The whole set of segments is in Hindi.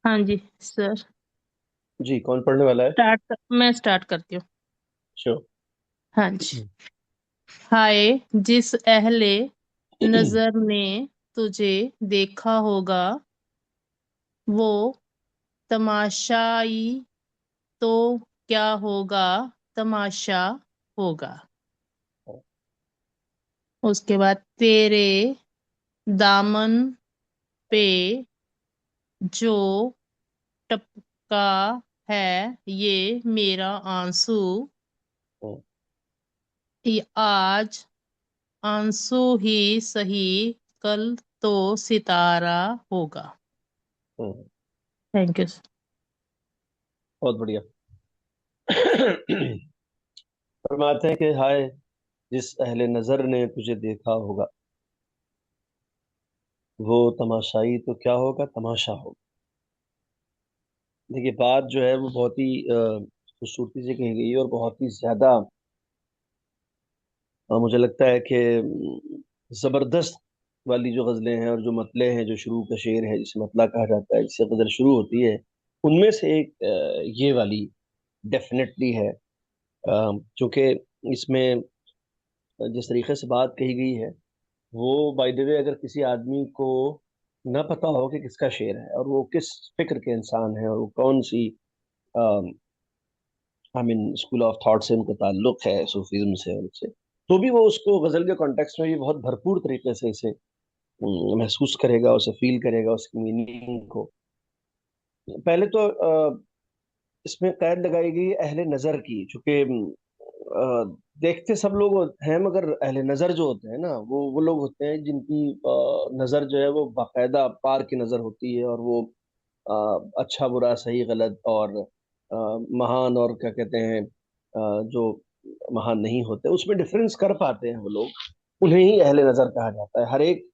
हाँ जी सर। जी, कौन पढ़ने वाला है? मैं स्टार्ट करती हूँ। श्योर। हाँ जी। हाय, जिस अहले नजर ने तुझे देखा होगा, वो तमाशाई तो क्या होगा, तमाशा होगा। उसके बाद तेरे दामन पे जो टपका है ये मेरा आंसू, ये आज आंसू ही सही, कल तो सितारा होगा। Thank you. बहुत बढ़िया। फरमाते हैं कि हाय, जिस अहले नजर ने तुझे देखा होगा, वो तमाशाई तो क्या होगा, तमाशा होगा। देखिए, बात जो है वो बहुत ही खूबसूरती से कही गई है और बहुत ही ज्यादा मुझे लगता है कि जबरदस्त वाली जो गजलें हैं और जो मतले हैं, जो शुरू का शेर है जिसे मतला कहा जाता है, जिससे गजल शुरू होती है, उनमें से एक ये वाली डेफिनेटली है। क्योंकि इसमें जिस तरीके से बात कही गई है, वो बाय द वे, अगर किसी आदमी को न पता हो कि किसका शेर है और वो किस फिक्र के इंसान है और वो कौन सी I mean school of thought से उनका ताल्लुक है, सूफीज्म से, उनसे, तो भी वो उसको गजल के कॉन्टेक्स्ट में भी बहुत भरपूर तरीके से इसे महसूस करेगा, उसे फील करेगा, उसकी मीनिंग को। पहले तो इसमें कैद लगाई गई अहले नजर की, चूंकि देखते सब लोग हैं, मगर अहले नजर जो होते हैं ना, वो लोग होते हैं जिनकी नजर जो है वो बाकायदा पार की नजर होती है, और वो अच्छा बुरा सही गलत और महान और क्या कहते हैं, जो महान नहीं होते उसमें डिफरेंस कर पाते हैं वो लोग, उन्हें ही अहले नजर कहा जाता है। हर एक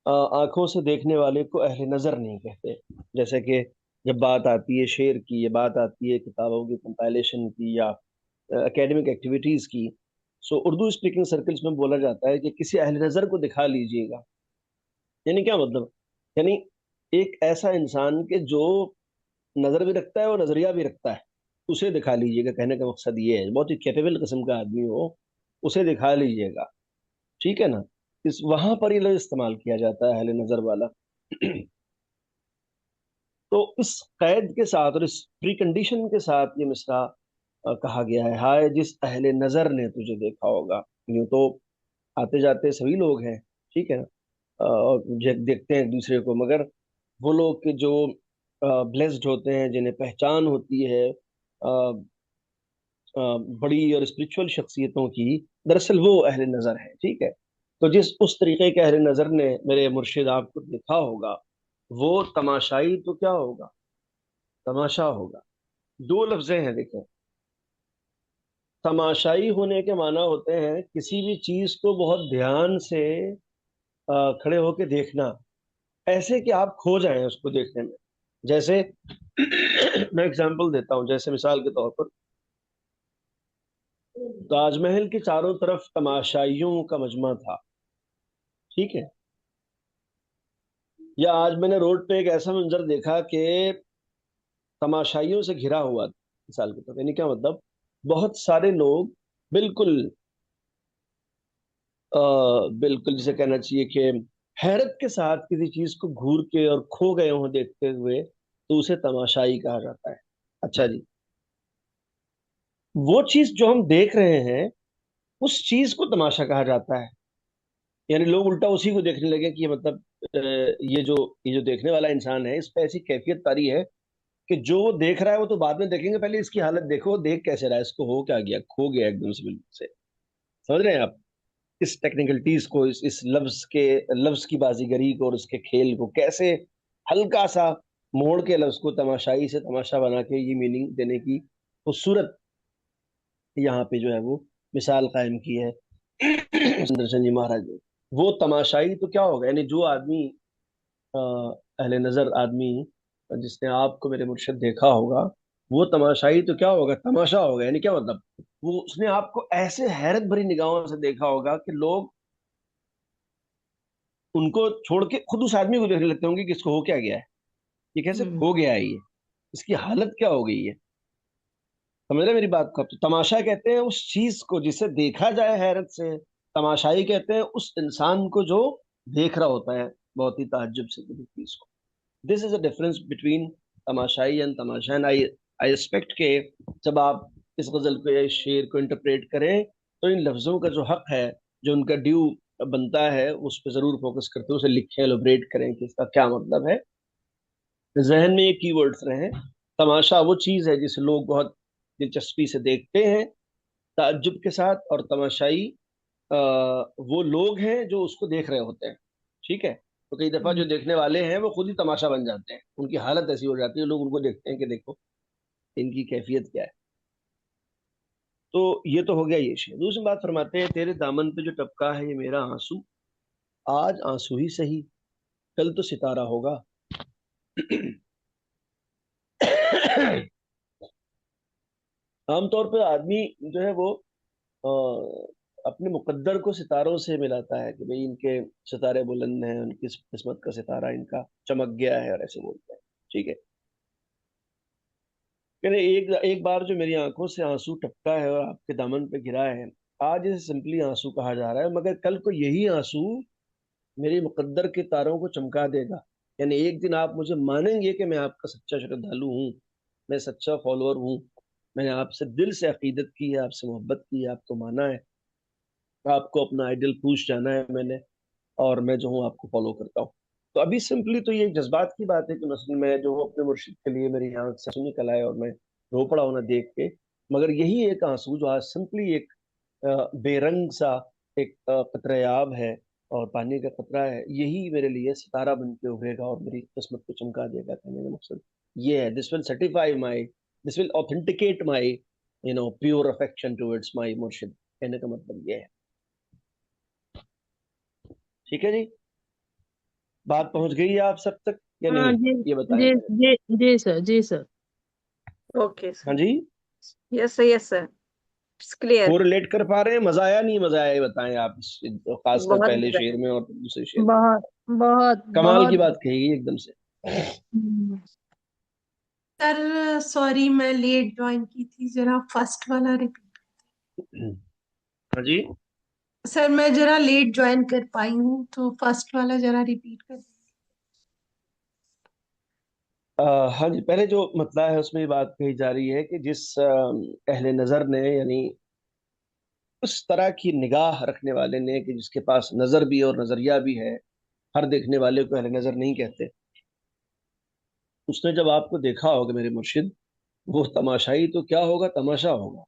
आंखों से देखने वाले को अहले नजर नहीं कहते। जैसे कि जब बात आती है शेर की, या बात आती है किताबों की कंपाइलेशन की, या एकेडमिक एक्टिविटीज की, सो उर्दू स्पीकिंग सर्कल्स में बोला जाता है कि किसी अहले नजर को दिखा लीजिएगा। यानी क्या मतलब? यानी एक ऐसा इंसान के जो नजर भी रखता है और नजरिया भी रखता है, उसे दिखा लीजिएगा। कहने का मकसद ये है, बहुत ही कैपेबल किस्म का आदमी हो, उसे दिखा लीजिएगा। ठीक है ना? इस वहां पर ये लफ्ज इस्तेमाल किया जाता है, अहले नजर वाला। तो इस कैद के साथ और इस प्री कंडीशन के साथ ये मिसरा कहा गया है, हाय जिस अहले नजर ने तुझे देखा होगा। यूं तो आते जाते सभी लोग हैं, ठीक है ना, और देखते हैं एक दूसरे को, मगर वो लोग के जो ब्लेस्ड होते हैं, जिन्हें पहचान होती है बड़ी और स्पिरिचुअल शख्सियतों की, दरअसल वो अहले नजर है। ठीक है? तो जिस उस तरीके के अहले नजर ने मेरे मुर्शिद आपको देखा होगा, वो तमाशाई तो क्या होगा, तमाशा होगा। दो लफ्जें हैं, देखें। तमाशाई होने के माना होते हैं किसी भी चीज को बहुत ध्यान से खड़े होके देखना, ऐसे कि आप खो जाएं उसको देखने में। जैसे मैं एग्जांपल देता हूँ, जैसे मिसाल के तौर पर ताजमहल के चारों तरफ तमाशाइयों का मजमा था। ठीक है? या आज मैंने रोड पे एक ऐसा मंजर देखा कि तमाशाइयों से घिरा हुआ था, मिसाल के तौर पर। यानी क्या मतलब? बहुत सारे लोग बिल्कुल बिल्कुल जिसे कहना चाहिए कि हैरत के साथ किसी चीज को घूर के और खो गए हों देखते हुए, तो उसे तमाशाई कहा जाता है। अच्छा जी, वो चीज जो हम देख रहे हैं, उस चीज को तमाशा कहा जाता है। यानी लोग उल्टा उसी को देखने लगे कि ये मतलब ये जो देखने वाला इंसान है, इस पे ऐसी कैफियत तारी है कि जो वो देख रहा है वो तो बाद में देखेंगे, पहले इसकी हालत देखो, वो देख कैसे रहा है, इसको हो क्या गया, खो गया एकदम से, बिल्कुल से। समझ रहे हैं आप इस टेक्निकलिटीज को, इस लफ्ज की बाजीगरी को और उसके खेल को, कैसे हल्का सा मोड़ के लफ्ज को तमाशाई से तमाशा बना के ये मीनिंग देने की खूबसूरत यहाँ पे जो है वो मिसाल कायम की है सुदर्शन जी महाराज ने। वो तमाशाई तो क्या होगा, यानी जो आदमी अहले नजर आदमी, जिसने आपको मेरे मुर्शिद देखा होगा, वो तमाशाई तो क्या होगा, तमाशा होगा। यानी क्या मतलब? वो उसने आपको ऐसे हैरत भरी निगाहों से देखा होगा कि लोग उनको छोड़ के खुद उस आदमी को देखने लगते होंगे कि इसको हो क्या गया है। ये कैसे हम्म। खो गया है ये, इसकी हालत क्या हो गई है। समझ रहे हैं मेरी बात को। तो तमाशा कहते हैं उस चीज को जिसे देखा जाए हैरत से, तमाशाई कहते हैं उस इंसान को जो देख रहा होता है बहुत ही ताज्जुब से किसी चीज को। This is a difference between तमाशाई एंड तमाशा। एंड आई आई एक्सपेक्ट के जब आप इस गजल को या इस शेर को इंटरप्रेट करें तो इन लफ्जों का जो हक है, जो उनका ड्यू बनता है, उस पर जरूर फोकस करते हैं, उसे लिखें, एलोबरेट करें कि इसका क्या मतलब है। जहन में ये कीवर्ड्स रहे। तमाशा वो चीज है जिसे लोग बहुत दिलचस्पी से देखते हैं, ताज्जुब के साथ। और तमाशाई वो लोग हैं जो उसको देख रहे होते हैं। ठीक है। तो कई दफा जो हम्म। देखने वाले हैं वो खुद ही तमाशा बन जाते हैं, उनकी हालत ऐसी हो जाती है, लोग उनको देखते हैं कि देखो इनकी कैफियत क्या है। तो ये तो हो गया ये शेर। दूसरी बात फरमाते हैं, तेरे दामन पे जो टपका है ये मेरा आंसू, आज आंसू ही सही कल तो सितारा होगा। आमतौर पर आदमी जो है वो अपने मुकद्दर को सितारों से मिलाता है कि भाई इनके सितारे बुलंद हैं, उनकी किस्मत का सितारा इनका चमक गया है, और ऐसे बोलते हैं। ठीक है। कहते एक एक बार जो मेरी आंखों से आंसू टपका है और आपके दामन पे गिरा है, आज इसे सिंपली आंसू कहा जा रहा है, मगर कल को यही आंसू मेरी मुकद्दर के तारों को चमका देगा। यानी एक दिन आप मुझे मानेंगे कि मैं आपका सच्चा श्रद्धालु हूँ, मैं सच्चा फॉलोअर हूँ, मैंने आपसे दिल से अकीदत की है, आपसे मोहब्बत की है, आपको माना है, आपको अपना आइडल पूछ जाना है मैंने, और मैं जो हूँ आपको फॉलो करता हूँ। तो अभी सिंपली तो ये एक जज्बात की बात है कि मसलन मैं जो हूँ अपने मुर्शिद के लिए मेरी आंख से आंसू निकल आए और मैं रो पड़ा हूं ना देख के। मगर यही एक आंसू जो आज सिंपली एक बेरंग सा एक कतरे आब है और पानी का कतरा है, यही मेरे लिए सितारा बन के उभरेगा और मेरी किस्मत को चमका देगा। कहने का मकसद ये है, this will certify my, this will authenticate my pure affection towards माई मुर्शिद। कहने का मतलब ये है। ठीक है जी। बात पहुंच गई है आप सब तक या हाँ नहीं, जी। ये बताएं जी जरा। जी जी सर, जी सर। ओके हाँ सर। जी। Yes sir, yes sir, it's clear. को रिलेट कर पा रहे हैं, मजा आया नहीं मजा आया ये बताएं आप, खासकर बहुत पहले मजा शेर में और दूसरे शेर में। बहुत बहुत कमाल की बहुत। बात कही गई एकदम से। हम्म। सर सॉरी, मैं लेट ज्वाइन की थी, जरा फर्स्ट वाला रिपीट। हाँ जी। सर मैं जरा लेट ज्वाइन कर पाई हूँ, तो फर्स्ट वाला जरा रिपीट कर। हाँ जी, पहले जो मतलब है उसमें ये बात कही जा रही है कि जिस अहले नजर ने, यानी उस तरह की निगाह रखने वाले ने कि जिसके पास नजर भी और नजरिया भी है, हर देखने वाले को अहले नजर नहीं कहते, उसने जब आपको देखा होगा मेरे मुर्शिद, वो तमाशाई तो क्या होगा, तमाशा होगा।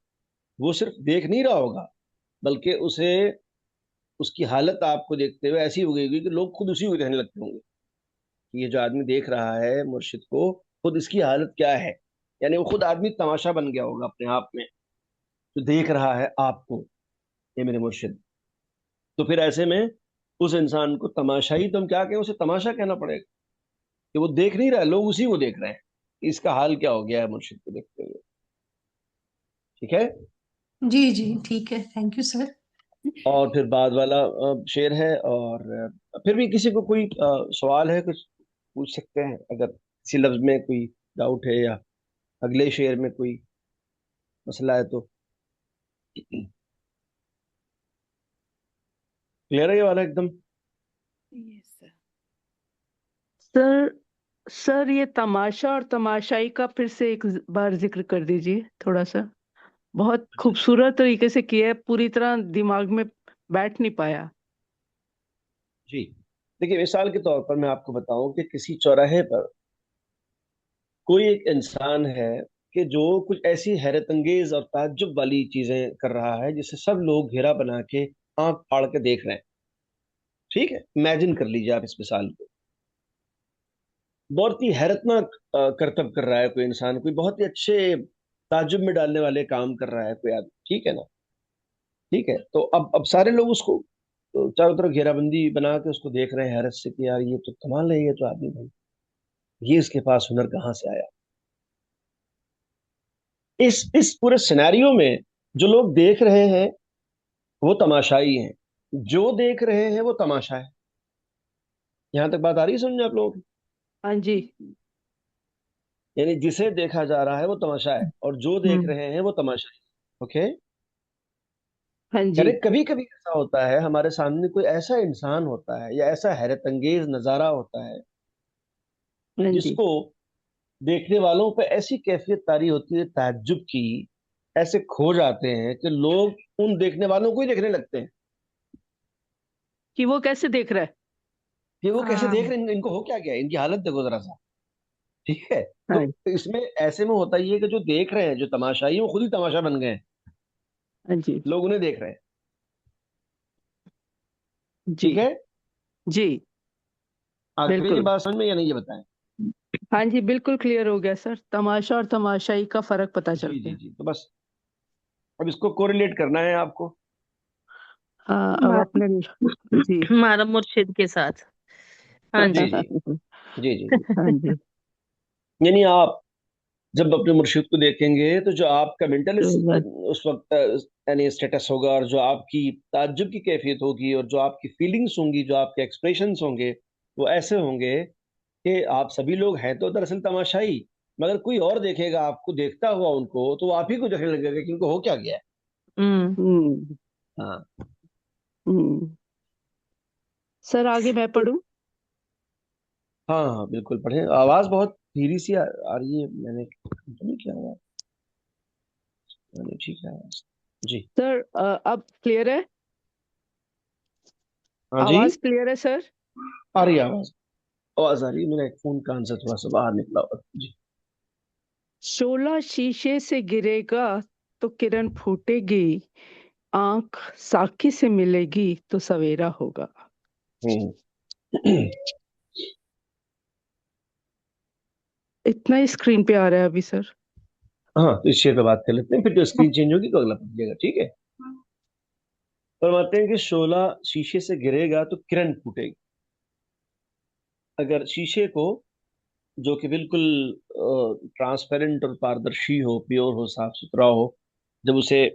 वो सिर्फ देख नहीं रहा होगा, बल्कि उसे, उसकी हालत आपको देखते हुए ऐसी हो गई कि लोग खुद उसी को कहने लगते होंगे कि ये जो आदमी देख रहा है मुर्शिद को, खुद इसकी हालत क्या है। यानी वो खुद आदमी तमाशा बन गया होगा अपने आप में, जो देख रहा है आपको, ये मेरे मुर्शिद। तो फिर ऐसे में उस इंसान को तमाशाई, तो हम क्या कहें, उसे तमाशा कहना पड़ेगा कि वो देख नहीं रहा है, लोग उसी को देख रहे हैं। इसका हाल क्या हो गया है मुर्शिद को देखते हुए। ठीक है। जी जी ठीक है, थैंक यू सर। और फिर बाद वाला शेर है। और फिर भी किसी को कोई सवाल है, कुछ पूछ सकते हैं अगर किसी लफ्ज में कोई डाउट है, या अगले शेर में कोई मसला है तो। क्लियर है ये वाला एकदम। Yes sir. सर सर ये तमाशा और तमाशाई का फिर से एक बार जिक्र कर दीजिए थोड़ा सा। बहुत अच्छा अच्छा। खूबसूरत तरीके से किया है, पूरी तरह दिमाग में बैठ नहीं पाया। जी। देखिए मिसाल के तौर पर मैं आपको बताऊं कि किसी चौराहे पर कोई एक इंसान है कि जो कुछ ऐसी हैरत अंगेज और ताज्जुब वाली चीजें कर रहा है जिसे सब लोग घेरा बना के आंख फाड़ के देख रहे हैं। ठीक है, इमेजिन कर लीजिए आप इस मिसाल को। बहुत ही हैरतनाक करतब कर रहा है कोई इंसान, कोई बहुत ही अच्छे ताज्जुब में डालने वाले काम कर रहा है कोई आदमी। ठीक है ना। ठीक है। तो अब सारे लोग उसको तो चारों तरफ घेराबंदी बना के उसको देख रहे हैं हैरत से कि यार ये तो कमाल है, ये तो आदमी भाई, ये इसके पास हुनर कहाँ से आया। इस पूरे सिनेरियो में जो लोग देख रहे हैं वो तमाशाई हैं, जो देख रहे हैं वो तमाशा है। यहां तक बात आ रही है समझ आप लोगों की। हाँ जी। यानी जिसे देखा जा रहा है वो तमाशा है और जो देख हम्म, रहे हैं वो तमाशा है। ओके। हाँ जी। यानी कभी कभी ऐसा होता है हमारे सामने कोई ऐसा इंसान होता है या ऐसा हैरत अंगेज नजारा होता है हाँ जी। जिसको देखने वालों पे ऐसी कैफियत तारी होती है ताज्जुब की, ऐसे खो जाते हैं कि लोग उन देखने वालों को ही देखने लगते हैं कि वो कैसे देख रहा है। कि वो कैसे देख हाँ, रहे हैं, इनको हो क्या गया, इनकी हालत देखो जरा सा। ठीक है। तो हाँ। इसमें ऐसे में होता ही है कि जो देख रहे हैं, जो तमाशाई, वो खुद ही तमाशा बन गए हैं। हाँ जी। लोग उन्हें देख रहे हैं। जी। ठीक है। जी। आखिरी की बिल्कुल। बात समझ में या नहीं, ये बताएं। हाँ जी, बिल्कुल क्लियर हो गया सर। तमाशा और तमाशाई का फर्क पता चल जी जी गया। जी, तो बस अब इसको कोरिलेट करना है आपको। हाँ, अब हमारा अपने। जी। हमारा मुर्शिद के साथ। हाँ जी जी। जी जी जी जी। हाँ जी। यानी आप जब अपने मुर्शिद को देखेंगे तो जो आपका मेंटल तो बस, उस वक्त यानी स्टेटस होगा, और जो आपकी ताज्जुब की कैफियत होगी, और जो आपकी फीलिंग्स होंगी, जो आपके एक्सप्रेशंस होंगे, वो ऐसे होंगे कि आप सभी लोग हैं तो दरअसल तमाशाई, मगर कोई और देखेगा आपको देखता हुआ उनको, तो वो आप ही को देखने लगेगा कि इनको हो क्या गया है। हम्म। हम्म। हाँ हम्म। सर आगे मैं पढ़ूं? हाँ हाँ, बिल्कुल पढ़े। आवाज बहुत धीरे सी आ रही है, मैंने तो नहीं किया हुआ। मैंने ठीक है आवाज। जी। सर अब क्लियर है? हाँ जी। आवाज क्लियर है सर? आ रही है आवाज। आवाज आ रही है, मेरा एक फोन कान से थोड़ा सा बाहर निकला हुआ। जी। शोला शीशे से गिरेगा तो किरण फूटेगी, आंख साकी से मिलेगी तो सवेरा होगा। हम्म। इतना ही स्क्रीन पे आ रहा है अभी सर। हाँ, तो इस शेर पे बात कर लेते हैं, फिर जो स्क्रीन चेंज होगी तो अगला पढ़िएगा, ठीक है। फरमाते हैं कि शोला शीशे से गिरेगा तो किरण फूटेगी। अगर शीशे को, जो कि बिल्कुल ट्रांसपेरेंट और पारदर्शी हो, प्योर हो, साफ सुथरा हो, जब उसे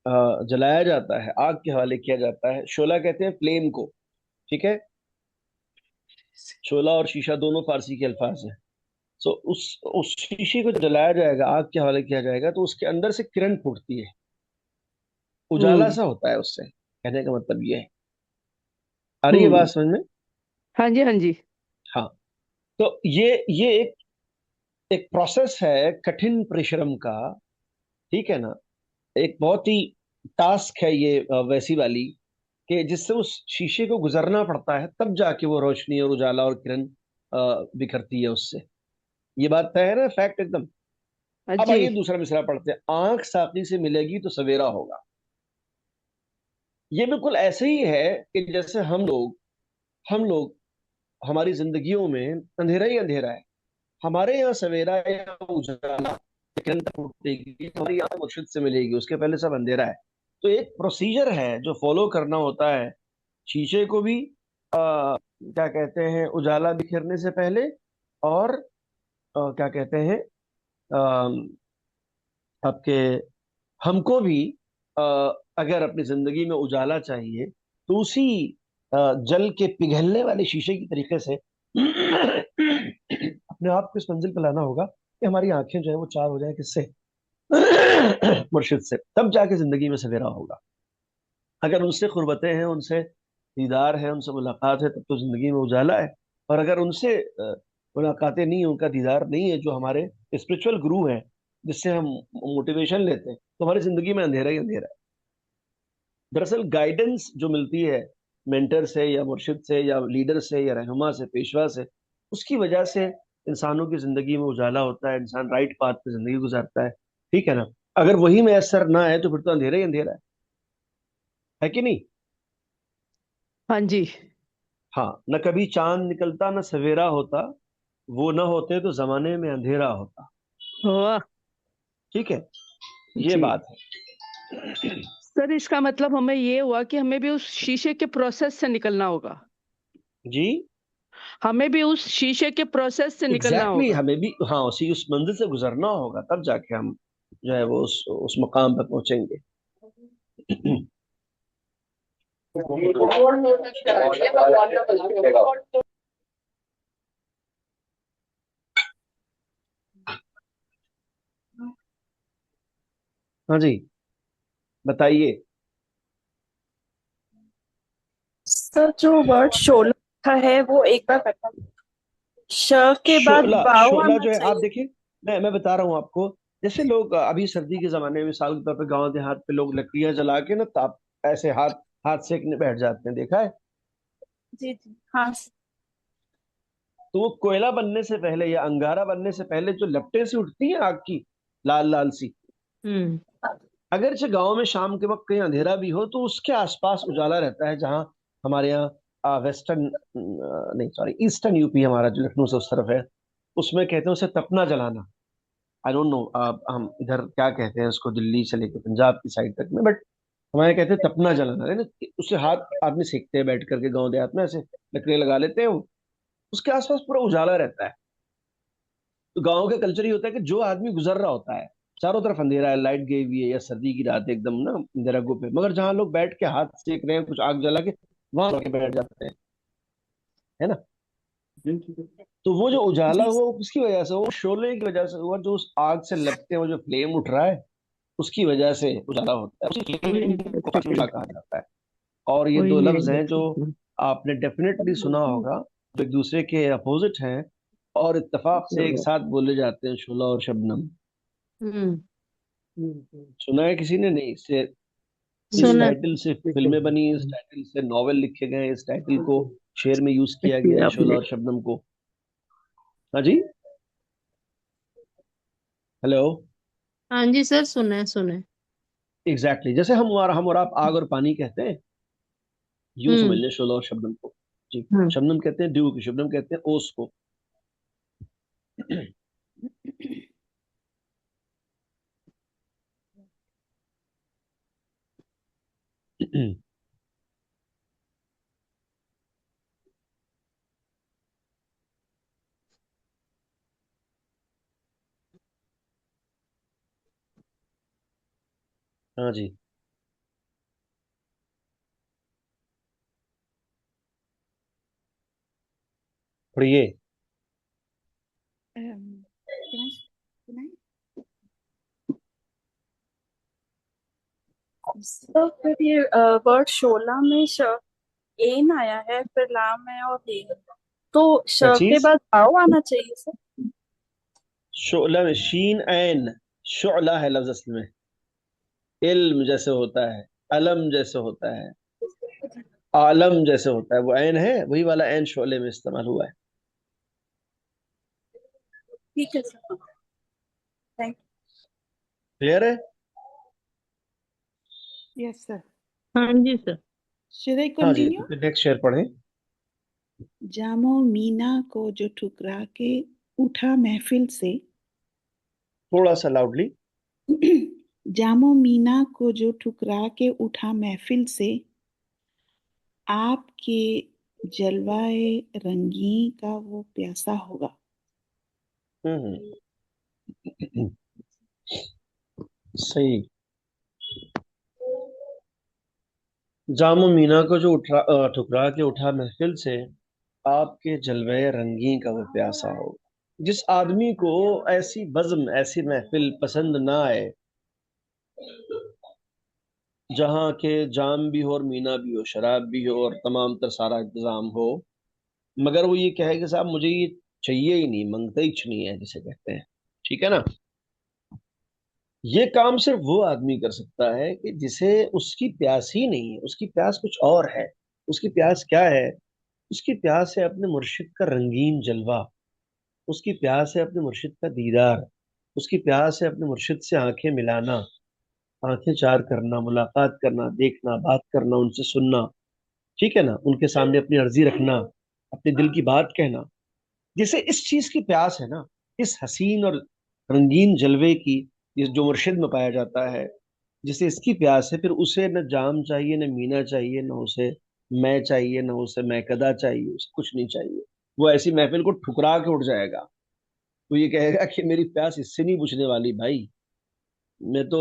जलाया जाता है, आग के हवाले किया जाता है, शोला कहते हैं फ्लेम को। ठीक है। शोला और शीशा दोनों फारसी के अल्फाज हैं। सो उस शीशे को जलाया जाएगा, आग के हवाले किया जाएगा, तो उसके अंदर से किरण फूटती है, उजाला हम्म। सा होता है उससे। कहने का मतलब ये है। आ रही है बात हम्म। समझ में? हाँ जी, हाँ जी। हाँ। तो ये एक एक प्रोसेस है कठिन परिश्रम का। ठीक है ना। एक बहुत ही टास्क है ये, वैसी वाली, कि जिससे उस शीशे को गुजरना पड़ता है, तब जाके वो रोशनी और उजाला और किरण बिखरती है उससे। ये बात तय है ना, फैक्ट एकदम। हाँ अब जी। आइए दूसरा मिसरा पढ़ते हैं। आंख साकी से मिलेगी तो सवेरा होगा। ये बिल्कुल ऐसे ही है कि जैसे हम लोग हमारी जिंदगियों में अंधेरा ही अंधेरा है। हमारे यहाँ सवेरा या उजाला, किरण तक उठेगी, हमारी यहाँ मुर्शिद से मिलेगी, उसके पहले सब अंधेरा है। तो एक प्रोसीजर है जो फॉलो करना होता है शीशे को भी, क्या कहते हैं, उजाला बिखेरने से पहले, और क्या कहते हैं, आपके, हमको भी अ, अगर अपनी जिंदगी में उजाला चाहिए, तो उसी जल के पिघलने वाले शीशे की तरीके से अपने आप को इस मंजिल पर लाना होगा कि हमारी आंखें जो है वो चार हो जाए, किससे? मुर्शिद से। तब जाके जिंदगी में सवेरा होगा। अगर उनसे कुर्बतें हैं, उनसे दीदार है, उनसे मुलाकात है, तब तो जिंदगी में उजाला है। और अगर उनसे मुलाकातें नहीं, उनका दीदार नहीं है, जो हमारे स्पिरिचुअल गुरु हैं, जिससे हम मोटिवेशन लेते हैं, तो हमारी जिंदगी में अंधेरा ही अंधेरा है। दरअसल गाइडेंस जो मिलती है मेंटर से या मुर्शिद से या लीडर से या रहनुमा से, पेशवा से, उसकी वजह से इंसानों की जिंदगी में उजाला होता है, इंसान राइट पाथ पे जिंदगी गुजारता है। ठीक है ना। अगर वही मैसर ना है तो फिर तो अंधेरा ही अंधेरा है कि नहीं? हाँ जी। हाँ, न कभी चांद निकलता न सवेरा होता, वो न होते तो जमाने में अंधेरा होता। वाह। ठीक है। ये जी। बात है। सर इसका मतलब हमें ये हुआ कि हमें भी उस शीशे के प्रोसेस से निकलना होगा। जी। हमें भी उस शीशे के प्रोसेस से निकलना एग्जैक्टली होगा। हमें भी, हाँ, उसी उस मंजिल से गुजरना होगा, तब जाके हम जो है वो उस मकाम पर पहुंचेंगे। हाँ जी, बताइए। सर जो वर्ड शोला का है वो एक बार बता। श के बाद शोला, वाव शोला आना जो है, आप चाहिए। देखिए, मैं बता रहा हूँ आपको। जैसे लोग अभी सर्दी के जमाने में, मिसाल के तौर पे गांव देहात पे लोग लकड़ियां जला के ना ताप ऐसे हाथ हाथ सेकने बैठ जाते हैं, देखा है? जी जी हाँ सर। तो वो कोयला बनने से पहले या अंगारा बनने से पहले जो लपटें सी उठती हैं आग की, लाल लाल सी, हम्म। अगर से गांव में शाम के वक्त कहीं अंधेरा भी हो तो उसके आसपास उजाला रहता है। जहाँ हमारे यहाँ वेस्टर्न, नहीं सॉरी, ईस्टर्न यूपी हमारा जो लखनऊ से उस तरफ है, उसमें कहते हैं उसे तपना जलाना। आई डोंट नो हम इधर क्या कहते हैं उसको, दिल्ली से लेकर पंजाब की साइड तक में, बट हमारे कहते हैं तपना जलाना है ना। उससे हाथ आदमी सेकते हैं बैठ करके गांव देहात में, ऐसे लकड़ियां लगा लेते हैं वो, उसके आसपास पूरा उजाला रहता है। तो गाँव का कल्चर ये होता है कि जो आदमी गुजर रहा होता है, चारों तरफ अंधेरा है, लाइट गई हुई है, या सर्दी की रात है, एकदम ना अंधेरा गुप है, मगर जहाँ लोग बैठ के हाथ सेक रहे हैं, कुछ आग जला के, वहां जाके बैठ जाते हैं, है ना। तो वो जो उजाला जी हुआ वो किसकी वजह से, वो शोले की वजह से हुआ, जो उस आग से लपटे वो जो फ्लेम उठ रहा है, उसकी वजह से उजाला होता है। उसी वही flame को उजाला कहा जाता है। और ये दो लफ्ज हैं जो आपने डेफिनेटली सुना होगा, जो एक दूसरे के अपोजिट हैं और इत्तेफाक से एक साथ बोले जाते हैं, शोला और शबनम। हम्म। सुना है किसी ने? नहीं। इससे, इस सुना। टाइटल से फिल्में बनी, इस टाइटल से नॉवेल लिखे गए, इस टाइटल को शेर में यूज किया गया है, शोला और शबनम को। हाँ जी, हेलो। हाँ जी सर, सुना है सुना है। एग्जैक्टली जैसे हम और आप आग और पानी कहते हैं, यूं समझ हम्म। लें शोला और शबनम को। जी। हम्म। शबनम कहते हैं ड्यू की, शबनम कहते हैं ओस को। हाँ जी, पढ़िए। can I- can I- sir फिर ये वर्ड शोला में श एन आया है, फिर लाम है और लेन, तो श क्या के चीज? बाद वाव आना चाहिए सर। शोला में शीन ऐन, शोला है लफ्ज असल में। इल्म जैसे होता है, अलम जैसे होता है, आलम जैसे होता है, वो ऐन है, वही वाला ऐन शोले में इस्तेमाल हुआ है। ठीक है सर, थैंक क्लियर है? Yes, sir. हाँ जी सर। Should I हाँ जी, continue? तो नेक्स्ट शेयर पढ़ें। जामो मीना को जो ठुकरा के उठा महफिल से। थोड़ा सा लाउडली। जामो मीना को जो ठुकरा के उठा महफिल से, आपके जलवाए रंगीन का वो प्यासा होगा। हम्म, सही। जामो मीना को जो ठुकरा के उठा महफिल से, आपके जलवे रंगीन का वो प्यासा हो। जिस आदमी को ऐसी बज़्म, ऐसी महफिल पसंद ना आए, जहाँ के जाम भी हो और मीना भी हो, शराब भी हो और तमाम तर सारा इंतजाम हो, मगर वो ये कहे कि साहब मुझे ये चाहिए ही नहीं, मंगता ही नहीं है जिसे कहते हैं, ठीक है ना। ये काम सिर्फ वो आदमी कर सकता है कि जिसे उसकी प्यास ही नहीं है, उसकी प्यास कुछ और है। उसकी प्यास क्या है? उसकी प्यास है अपने मुर्शिद का रंगीन जलवा, उसकी प्यास है अपने मुर्शिद का दीदार, उसकी प्यास है अपने मुर्शिद से आंखें मिलाना, आंखें चार करना, मुलाकात करना, देखना, बात करना, उनसे सुनना, ठीक है ना, उनके सामने अपनी अर्जी रखना, अपने दिल की बात कहना। जिसे इस चीज की प्यास है ना, इस हसीन और रंगीन जलवे की, इस जो मुर्शिद में पाया जाता है, जिसे इसकी प्यास है, फिर उसे न जाम चाहिए, न मीना चाहिए, न उसे मैं चाहिए, न उसे मैं कदा चाहिए, उसे कुछ नहीं चाहिए। वो ऐसी महफिल को ठुकरा के उठ जाएगा। वो ये कहेगा कि मेरी प्यास इससे नहीं बुझने वाली भाई। मैं तो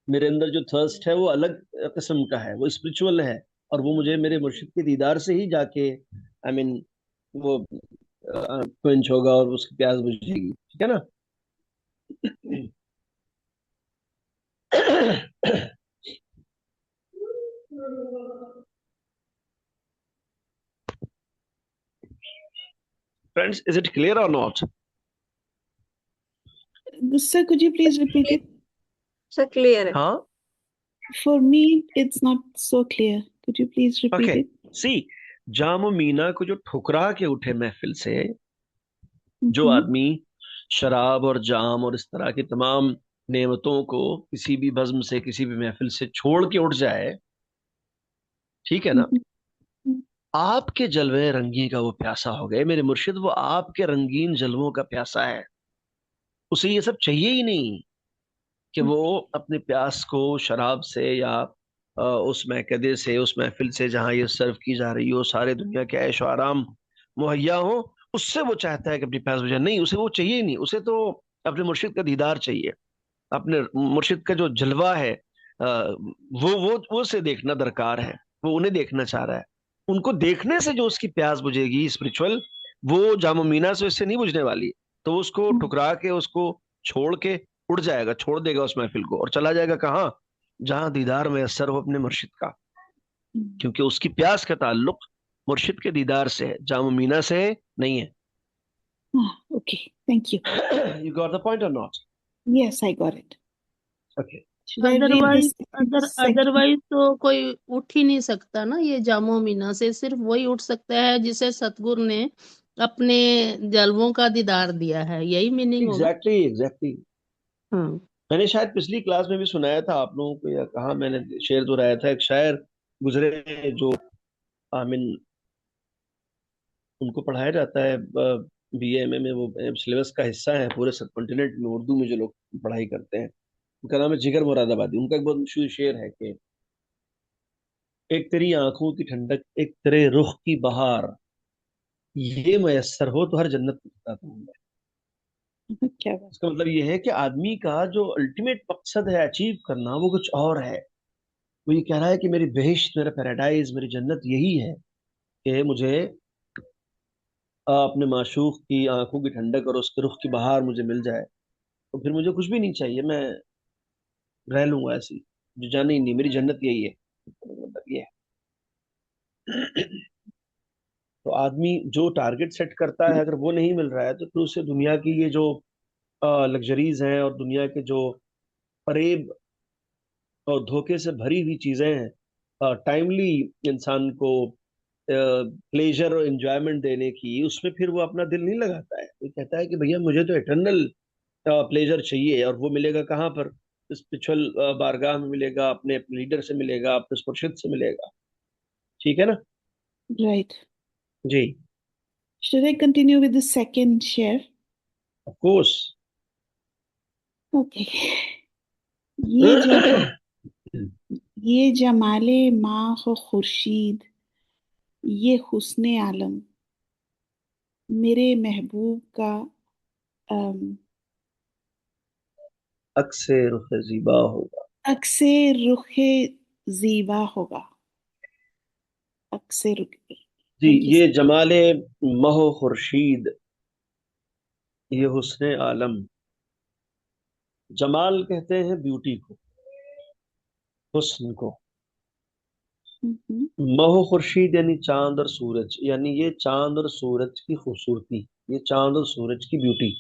मेरे अंदर जो थर्स्ट है वो अलग किस्म का है, वो स्पिरिचुअल है, और वो मुझे मेरे मुर्शिद के दीदार से ही जाके, आई मीन, वो क्वेंच होगा और उसकी प्यास बुझेगी, ठीक है ना। points. Is it clear or not? Sir, could you please repeat it? Sir clear है। हाँ. For me, it's not so clear. Could you please repeat Okay. it? See, जामो मीना को जो ठुकरा के उठे महफिल से, जो Mhm. आदमी शराब और जाम और इस तरह की तमाम नेमतों को किसी भी बज़्म से, किसी भी महफिल से छोड़ के उठ जाए, ठीक है ना, Mhm. आपके जलवे रंगी का वो प्यासा हो गए मेरे मुर्शिद। वो आपके रंगीन जलवों का प्यासा है। उसे ये सब चाहिए ही नहीं कि वो अपने प्यास को शराब से या उस मैकदे से, उस महफिल से जहां ये सर्व की जा रही हो, सारे दुनिया के ऐश और आराम मुहैया हो, उससे वो चाहता है कि अपनी प्यास बुझाए। नहीं, उसे वो चाहिए ही नहीं। उसे तो अपने मुर्शिद का दीदार चाहिए, अपने मुर्शिद का जो जलवा है वो उसे देखना दरकार है। वो उन्हें देखना चाह रहा है। उनको देखने से जो उसकी प्यास बुझेगी स्पिरिचुअल, वो जामो मीना से इससे नहीं बुझने वाली। तो वो उसको ठुकरा के, उसको छोड़ के उड़ जाएगा, छोड़ देगा उस महफिल को और चला जाएगा कहाँ? जहां दीदार मैसर हो अपने मुर्शिद का, क्योंकि उसकी प्यास का ताल्लुक मुर्शिद के दीदार से है, जामो मीना से नहीं है। Okay, thank you. You got the point or not? Yes, I got it. Okay. Should I read otherwise this section? Otherwise तो कोई उठ ही नहीं सकता ना ये जामो मीना से। सिर्फ वही उठ सकता है जिसे सतगुरु ने अपने जलवों का दीदार दिया है। यही मीनिंग होगा। एग्जैक्टली। हाँ। मैंने शायद पिछली क्लास में भी सुनाया था आप लोगों को, या कहा मैंने, शेर दोहराया था। एक शायर गुजरे जो आमिन, उनको पढ़ाया जाता है BA में, वो सिलेबस का हिस्सा है पूरे सब कॉन्टिनेंट में, उर्दू में जो लोग पढ़ाई करते हैं। उनका नाम है जिगर मुरादाबादी। उनका एक बहुत मशहूर शेर है कि एक तेरी आंखों की ठंडक, एक तेरे रुख की बहार, ये मैसर हो तो हर जन्नत में बताता हूँ मैं। क्या बात। इसका मतलब ये है कि आदमी का जो अल्टीमेट मकसद है अचीव करना, वो कुछ और है। वो ये कह रहा है कि मेरी बेहिश्त, मेरा पैराडाइज, मेरी जन्नत यही है कि मुझे अपने माशूक की आंखों की ठंडक और उसके रुख की बहार मुझे मिल जाए, तो फिर मुझे कुछ भी नहीं चाहिए, मैं रह लूंगा ऐसी, जो जाने ही नहीं, मेरी जन्नत यही है। मतलब ये है। तो आदमी जो टारगेट सेट करता है, अगर वो नहीं मिल रहा है, तो फिर उसे दुनिया की ये जो लग्जरीज हैं और दुनिया के जो फरेब और धोखे से भरी हुई चीजें हैं, टाइमली इंसान को प्लेजर और एंजॉयमेंट देने की, उसमें फिर वो अपना दिल नहीं लगाता है। वो कहता है कि भैया मुझे तो इटर्नल प्लेजर चाहिए, और वो मिलेगा कहाँ पर? स्पिरिचुअल बारगाह में मिलेगा, अपने लीडर से मिलेगा, अपने मुर्शिद से मिलेगा। ठीक है ना? Right. जी, Should I continue with the second share? Of course. Okay. ये जमाले माँ हो खुर्शीद, ये हुस्ने आलम, मेरे महबूब का अक्से रुख ज़ीबा होगा। अक्से रुखे ज़ीबा होगा। अक्से रुख। जी, Thank you, ये sir. जमाले महो खुर्शीद, ये हुस्ने आलम। जमाल कहते हैं ब्यूटी को, हुस्न को। Mhm. महो खुर्शीद यानी चांद और सूरज, यानी ये चांद और सूरज की खूबसूरती, ये चांद और सूरज की ब्यूटी,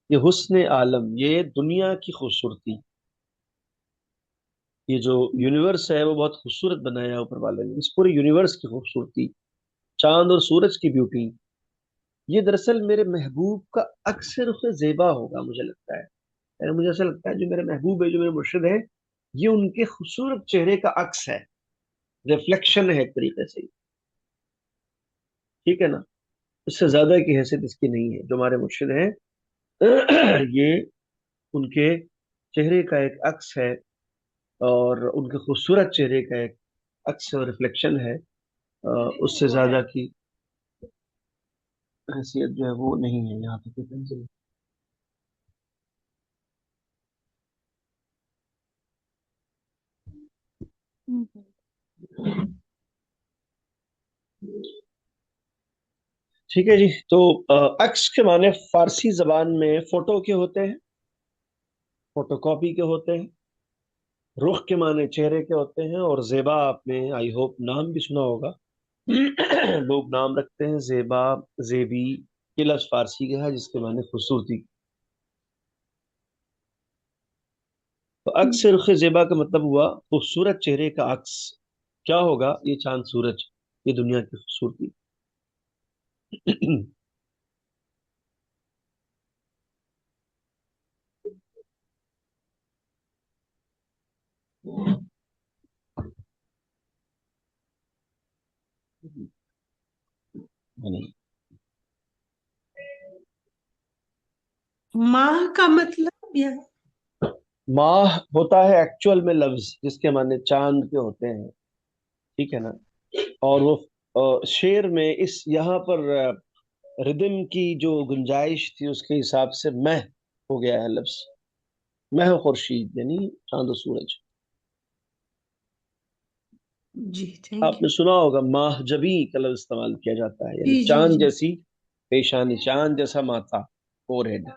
ये हुस्न आलम, ये दुनिया की खूबसूरती। ये जो यूनिवर्स है वो बहुत खूबसूरत बनाया है ऊपर वाले ने, इस पूरे यूनिवर्स की खूबसूरती, चांद और सूरज की ब्यूटी, ये दरअसल मेरे महबूब का अक्सर रुख ज़ेबा होगा, मुझे लगता है। यानी मुझे ऐसा लगता है जो मेरे महबूब है, जो मेरे मुर्शिद है, ये उनके खूबसूरत चेहरे का अक्स है, रिफ्लेक्शन है एक तरीके से। ठीक है ना? इससे ज्यादा की हैसियत इसकी नहीं है। जो हमारे मुर्शिद हैं, ये उनके चेहरे का एक अक्स है, और उनके खूबसूरत चेहरे का एक अक्स और रिफ्लेक्शन है। उससे ज्यादा की हैसियत जो है वो नहीं है यहाँ पे। Mhm. ठीक है जी। तो अक्स के माने फारसी जबान में फोटो के होते हैं, फोटोकॉपी के होते हैं। रुख के माने चेहरे के होते हैं। और जेबा, आपने आई होप नाम भी सुना होगा। लोग नाम रखते हैं जेबा, जेबी, ये लफ्ज फारसी का है जिसके माने खूबसूरती। तो अक्स रुख ज़ेबा का मतलब हुआ खूबसूरत चेहरे का अक्स। क्या होगा? ये चांद सूरज, ये दुनिया की खूबसूरती। नहीं, माह का मतलब या माह होता है एक्चुअल में लफ्ज जिसके माने चांद के होते हैं, ठीक है ना। और वो शेर में इस यहाँ पर रिदम की जो गुंजाइश थी उसके हिसाब से मह हो गया है लफ्ज। मह खुर्शीद यानी चांद और सूरज। जी थैंक यू। आपने सुना होगा माहजबी का लफ्ज इस्तेमाल किया जाता है, यानी जी जी चांद जी। जैसी पेशानी, चांद जैसा माथा, फोरहेड।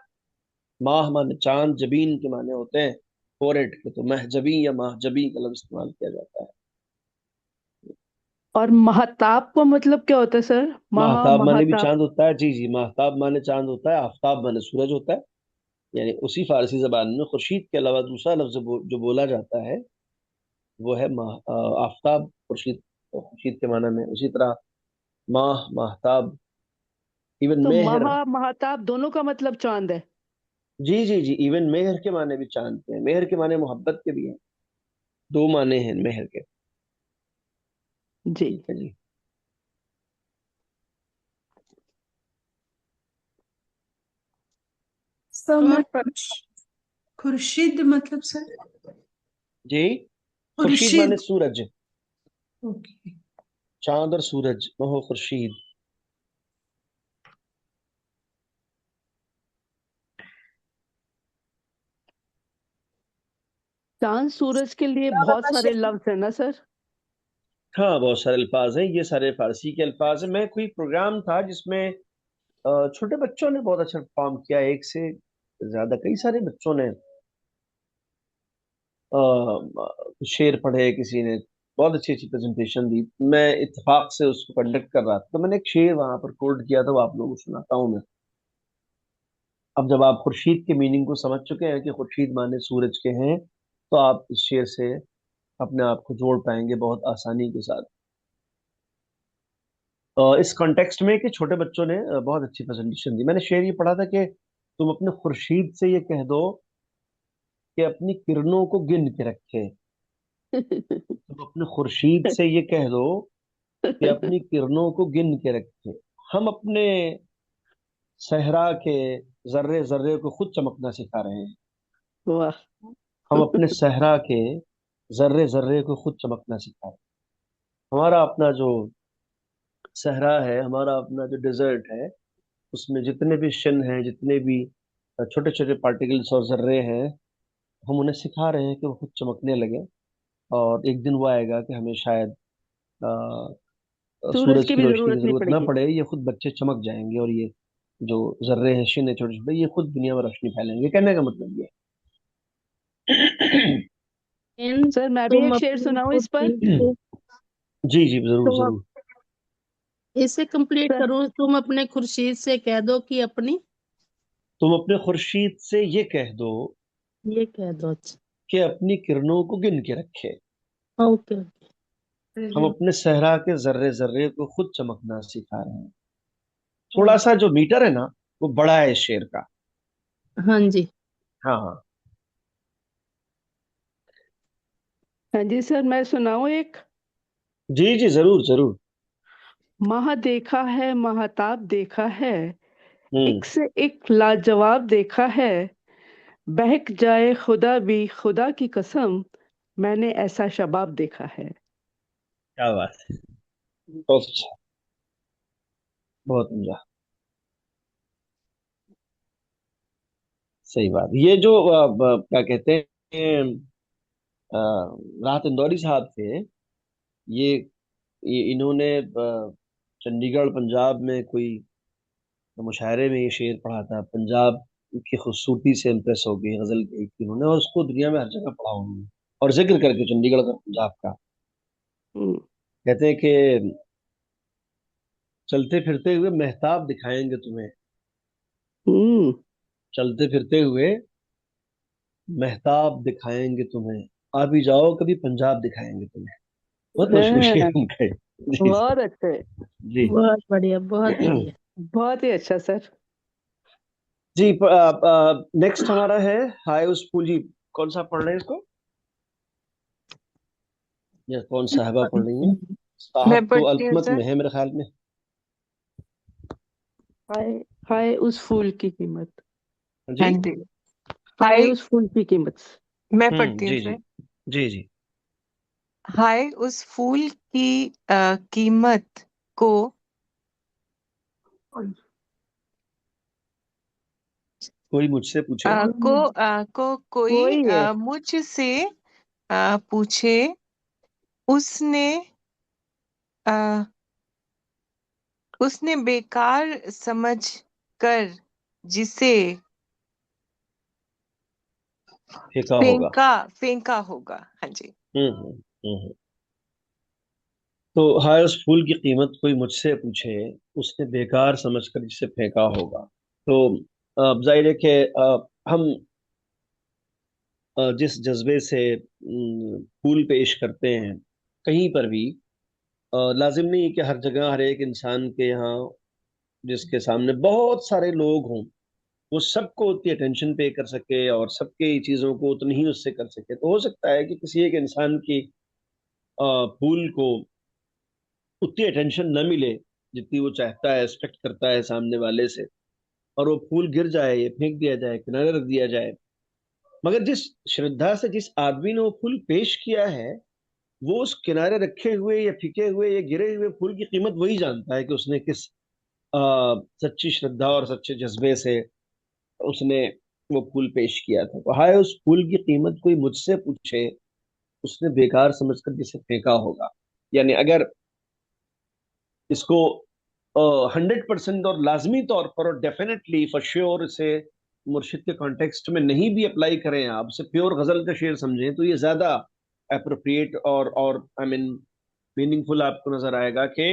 माह माने चांद, जबीन के माने होते हैं फोरहेड के, तो महजबी या माहजबी का लफ्ज इस्तेमाल किया जाता है। और महताब का मतलब क्या होता है सर? महताब माने भी महताब। चांद होता है, जी जी, महताब माने चांद होता है, आफ्ताब माने सूरज होता है। यानी उसी फारसी जबान में खुर्शीद के अलावा दूसरा लफ्ज जो बोला जाता है वो है आफ्ताब। खुर्शीद, खुर्शीद के माना में उसी तरह माह, महताब, इवन तो मेहर। महताब दोनों का मतलब चांद है। जी जी जी, इवन मेहर के माने भी चांद के हैं। मेहर के माने मोहब्बत के भी हैं, दो माने हैं मेहर के। जी। ठीक है जी। सर और मैं खुर्शीद मतलब सर? जी, खुर्शीद खुर्शीद। माने सूरज, ओके। चांद और सूरज, वह खुर्शीद। चांद सूरज के लिए क्या बहुत बता सारे शेर? लफ्ज है ना सर? हाँ, बहुत सारे अल्फाज हैं, ये सारे फारसी के अल्फाज हैं। मैं कोई प्रोग्राम था जिसमें छोटे बच्चों ने बहुत अच्छा परफॉर्म किया, एक से ज्यादा कई सारे बच्चों ने शेर पढ़े, किसी ने बहुत अच्छी अच्छी प्रेजेंटेशन दी। मैं इत्तेफाक से उसको कंडक्ट कर रहा था, तो मैंने एक शेर वहां पर कोट किया था, वो आप लोगों को सुनाता हूँ मैं। अब जब आप खुर्शीद के मीनिंग को समझ चुके हैं कि खुर्शीद माने सूरज के हैं, तो आप इस शेर से अपने आप को जोड़ पाएंगे बहुत आसानी के साथ। इस कॉन्टेक्स्ट में कि छोटे बच्चों ने बहुत अच्छी प्रेजेंटेशन दी। मैंने शेर ये पढ़ा था कि तुम अपने खुर्शीद से ये कह दो कि अपनी किरणों को गिन के रखे। तुम अपने खुर्शीद से ये कह दो कि अपनी किरणों को गिन के रखे। हम अपने सहरा के जर्रे जर्रे को खुद चमकना सिखा रहे हैं। वाह। हम अपने सहरा के जर्रे जर्रे को खुद चमकना सिखा रहे हैं। हमारा अपना जो सहरा है, हमारा अपना जो डेजर्ट है, उसमें जितने भी शिन हैं, जितने भी छोटे छोटे पार्टिकल्स और जर्रे हैं, हम उन्हें सिखा रहे हैं कि वो खुद चमकने लगे। और एक दिन वो आएगा कि हमें शायद सूरज सूरज की की भी रोशनी की जरूरत नहीं जरूरत ना पड़ेगी। पड़े, ये खुद बच्चे चमक जाएंगे, और ये जो जर्रे हैं, शिन है छोटे छोटे, ये खुद दुनिया में रोशनी फैलेंगे। कहने का मतलब ये है। एंड सर मैं भी तुम एक शेर अपनी सुनाऊं इस पर? खुर्शीद से जी जी, जरूर तुम जरूर। इसे कंप्लीट सर, करो। तुम अपने खुर्शीद से कह दो कि अपनी, तुम अपने खुर्शीद से ये कह दो ये कह दो। अच्छा, कि अपनी किरणों को गिन के रखे। ओके। हम Brilliant. अपने सहरा के जर्रे जर्रे को खुद चमकना सिखा रहे हैं। थोड़ा Oh, सा जो मीटर है ना, वो बड़ा है इस शेर का। हाँ जी। हाँ हाँ। हाँ जी सर, मैं सुनाऊं एक? जी जी, जरूर जरूर। महा देखा है, महताब देखा है, हम्म। एक से एक लाजवाब देखा है, बहक जाए खुदा भी खुदा की कसम, मैंने ऐसा शबाब देखा है। क्या बात है, बहुत अच्छा, बहुत मजा। सही बात। ये जो क्या कहते हैं, अ, राहत इंदौरी साहब थे, ये इन्होंने चंडीगढ़ पंजाब में कोई मुशायरे में ये शेर पढ़ा था। पंजाब की खूबसूरती से इम्प्रेस हो गई, गजल गई थी उन्होंने, और उसको दुनिया में हर जगह पढ़ा उन्होंने, और जिक्र करके चंडीगढ़ का, पंजाब का। हम्म। कहते हैं कि चलते फिरते हुए महताब दिखाएंगे तुम्हें, हम्म। चलते फिरते हुए महताब दिखाएंगे तुम्हें, आ भी जाओ कभी पंजाब दिखाएंगे तुम्हें। बहुत मशहूर शेर हाँ, उनका है। जी जी बहुत अच्छे। जी। बहुत बढ़िया, बहुत बढ़िया। बहुत ही अच्छा सर। जी। नेक्स्ट हमारा है हाय उस फूल जी। कौन सा पढ़ रहे हैं इसको, या कौन साहबा पढ़ रही हैं? मैं साहब तो पढ़ती हूँ अल्पमत सर। में है मेरे ख्याल में। हाय, हाय उस फूल की कीमत। हाँ जी। जी। हाय हाय, उस फूल की कीमत। मैं पढ़ती हूँ जी जी। सर। जी जी। हाय उस फूल की कीमत को कोई मुझसे पूछे। कोई कोई है। मुझसे पूछे, उसने आ, उसने बेकार समझ कर जिसे फेंका होगा। फेंका फेंका होगा। हाँ जी। हम्म। तो हाय उस फूल की कीमत कोई मुझसे पूछे, उसने बेकार समझकर जिसे फेंका होगा। तो जाहिर है कि हम जिस जज्बे से फूल पेश करते हैं कहीं पर भी, लाजिम नहीं कि हर जगह हर एक इंसान के यहाँ जिसके सामने बहुत सारे लोग हों वो सबको उतनी अटेंशन पे कर सके और सबके चीज़ों को उतनी ही उससे कर सके। तो हो सकता है कि किसी एक इंसान की फूल को उतनी अटेंशन न मिले जितनी वो चाहता है, एक्सपेक्ट करता है सामने वाले से, और वो फूल गिर जाए या फेंक दिया जाए, किनारे रख दिया जाए। मगर जिस श्रद्धा से जिस आदमी ने वो फूल पेश किया है, वो उस किनारे रखे हुए या फिके हुए या गिरे हुए फूल की कीमत वही जानता है कि उसने किस सच्ची श्रद्धा और सच्चे जज्बे से उसने वो फूल पेश किया था। तो हाय उस फूल की कीमत कोई मुझसे पूछे, उसने बेकार समझकर जिसे फेंका होगा। यानी अगर इसको 100% और लाजमी तौर पर और डेफिनेटली फॉर श्योर इसे मुर्शिद के कॉन्टेक्स्ट में नहीं भी अप्लाई करें, आप इसे प्योर गजल का शेर समझें, तो ये ज्यादा अप्रोप्रिएट और आई मीन मीनिंगफुल आपको नजर आएगा कि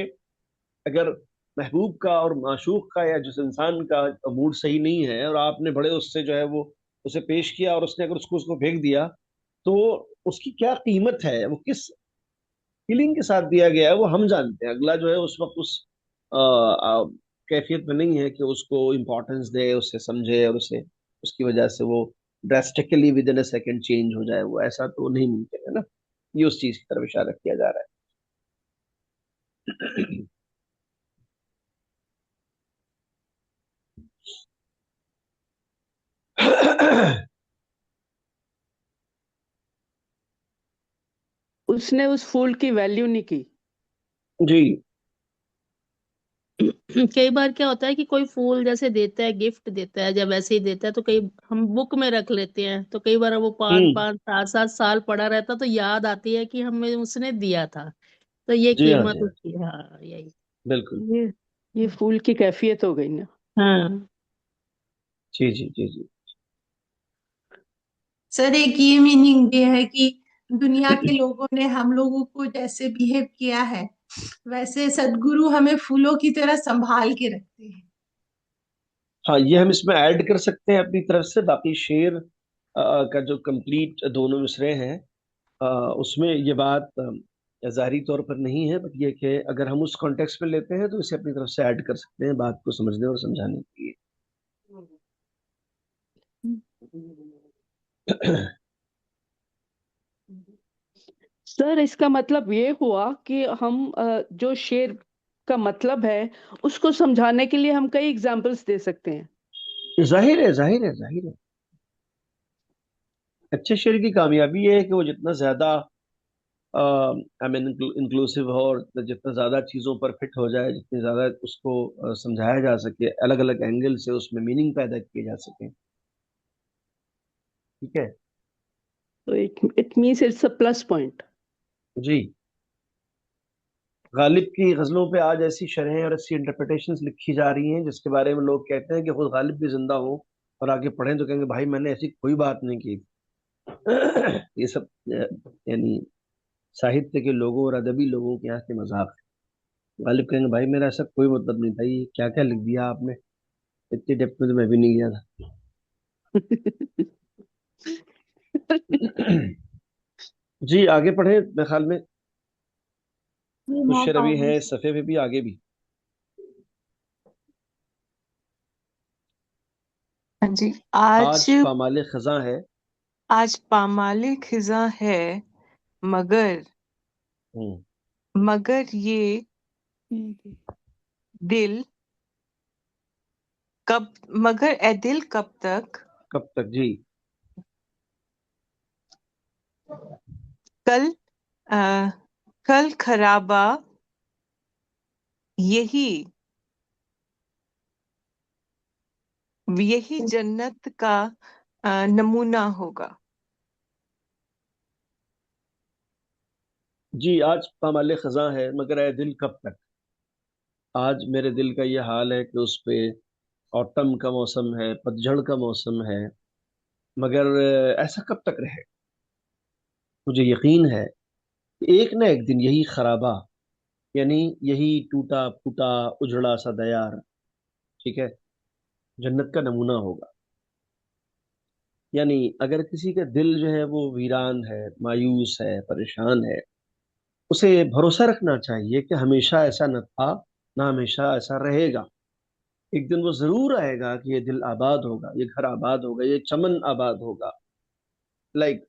अगर महबूब का और माशूक का या जिस इंसान का मूड सही नहीं है और आपने बड़े उससे जो है वो उसे पेश किया और उसने अगर उसको उसको फेंक दिया, तो उसकी क्या कीमत है, वो किस फीलिंग के साथ दिया गया है, वो हम जानते हैं। अगला जो है उस वक्त उस कैफियत में नहीं है कि उसको इम्पोर्टेंस दे, उससे समझे और उसे उसकी वजह से वो drastically with in a second change हो जाए। वो ऐसा तो नहीं मुमकिन है ना। ये उस चीज की तरफ इशारा किया जा रहा है। उसने उस फूल की वैल्यू नहीं की। जी। कई बार क्या होता है कि कोई फूल जैसे देता है, गिफ्ट देता है, जब ऐसे ही देता है तो कई हम बुक में रख लेते हैं, तो कई बार वो पाँच हम्म। पाँच 7 7 साल पड़ा रहता तो याद आती है कि हमें उसने दिया था। तो ये जी हाँ। जी कीमत हाँ। उसकी, हाँ यही। बिल्कुल। ये फूल की कैफियत हो गई ना। हाँ। जी जी जी जी। सर एक ये मीनिंग भी है कि दुनिया के लोगों ने हम लोगों को जैसे बिहेव किया है, वैसे सदगुरु हमें फूलों की तरह संभाल के रखते हैं। हाँ, ये हम इसमें ऐड कर सकते हैं अपनी तरफ से। बाकी शेर का जो कंप्लीट दोनों मिसरे हैं अ, उसमें ये बात ज़ाहिरी तौर पर नहीं है, बट ये कि अगर हम उस कॉन्टेक्स्ट में लेते हैं तो इसे अपनी तरफ से ऐड कर सकते हैं बात को समझने और समझाने के लिए। सर इसका मतलब ये हुआ कि हम जो शेर का मतलब है उसको समझाने के लिए हम कई एग्जाम्पल्स दे सकते हैं। जाहिर है, जाहिर है, जाहिर है। अच्छे शेर की कामयाबी ये है कि वो जितना ज्यादा आई मीन इंक्लूसिव हो और जितना ज्यादा चीजों पर फिट हो जाए, जितनी ज्यादा उसको समझाया जा सके, अलग अलग एंगल से उसमें मीनिंग पैदा किए जा सके। ठीक है। तो it means it's a plus point. जी। गालिब की गजलों पे आज ऐसी शरहें और ऐसी इंटरप्रिटेशंस लिखी जा रही हैं जिसके बारे में लोग कहते हैं कि खुद गालिब भी जिंदा हो और आगे पढ़ें तो कहेंगे भाई मैंने ऐसी कोई बात नहीं की थी। ये सब यानी साहित्य के लोगों और अदबी लोगों के यहाँ के मजाक है। गालिब कहेंगे भाई मेरा ऐसा कोई मतलब नहीं था, ये क्या क्या लिख दिया आपने। इतनी डेप्थ में तो मैं भी नहीं गया था। जी आगे पढ़े, मेरे ख्याल में जी कुछ मैं शेर अभी पढ़ूँ? है इस सफे पे भी, आगे भी। हाँ जी। आज आज पामाले खजा है। आज पामाले खिजा है, मगर हम्म, मगर ये दिल कब मगर ए दिल कब तक, कब तक जी। कल आ, कल खराबा यही यही जन्नत का नमूना होगा। जी आज पामाले खजा है मगर ए दिल कब तक। आज मेरे दिल का ये हाल है कि उस पे ऑटम का मौसम है, पतझड़ का मौसम है, मगर ऐसा कब तक रहे। मुझे यकीन है कि एक ना एक दिन यही खराबा, यानी यही टूटा फूटा उजड़ा सा दयार, ठीक है, जन्नत का नमूना होगा। यानी अगर किसी का दिल जो है वो वीरान है, मायूस है, परेशान है, उसे भरोसा रखना चाहिए कि हमेशा ऐसा न था, ना हमेशा ऐसा रहेगा। एक दिन वो जरूर आएगा कि ये दिल आबाद होगा, ये घर आबाद होगा, ये चमन आबाद होगा। लाइक